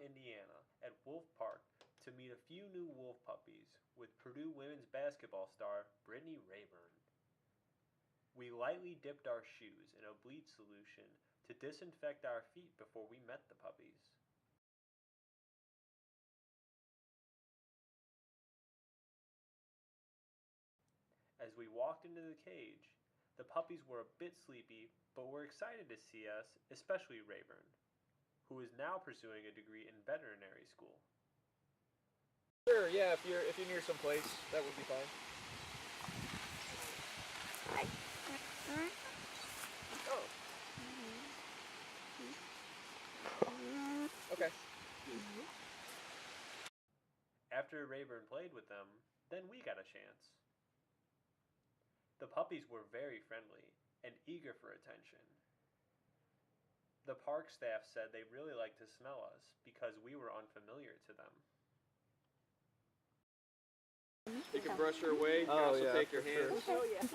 Indiana, at Wolf Park to meet a few new wolf puppies with Purdue women's basketball star Brittany Rayburn. We lightly dipped our shoes in a bleach solution to disinfect our feet before we met the puppies. As we walked into the cage, the puppies were a bit sleepy, but were excited to see us, especially Rayburn, who is now pursuing a degree in veterinary school. Sure, yeah, if you're near some place, that would be fine. Oh. Okay. After Rayburn played with them, then we got a chance. The puppies were very friendly and eager for attention. The park staff said they really liked to smell us because we were unfamiliar to them. You can brush her away. You can also take your hands. Oh, yeah.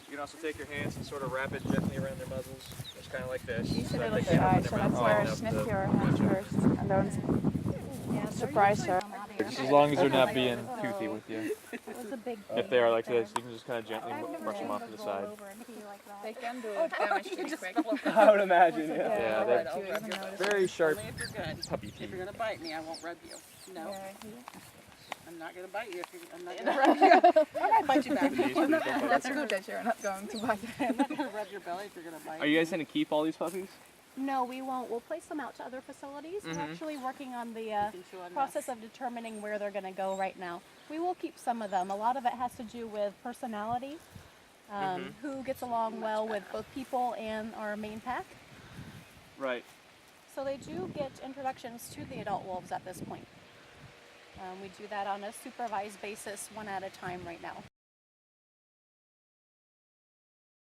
You can also take your hands and sort of wrap it gently around their muzzles, just kind of like this. You should So have they looked can't at open so their that's mouth why wide I enough sniff to your hand first and don't surprise her. Just as long as they're not being toothy with you. It was a big If they are like this, you can just kind of gently brush them off to the side. They can do damage pretty quick. I would imagine, yeah. Yeah, They're I'll rub your butt. very sharp Only if you're good. puppy If teeth. you're gonna bite me, I won't rub you. No, Yeah, I'm not gonna bite you. If you're, I'm not gonna rub you. I might bite you back. that's good that you're not going to bite. I'm not gonna rub your belly if you're gonna bite. Are you guys going to keep all these puppies? No, we won't. We'll place them out to other facilities. We're actually working on the process of determining where they're going to go right now. We will keep some of them. A lot of it has to do with personality, who gets along well with both people and our main pack. Right. So they do get introductions to the adult wolves at this point. We do that on a supervised basis, one at a time right now.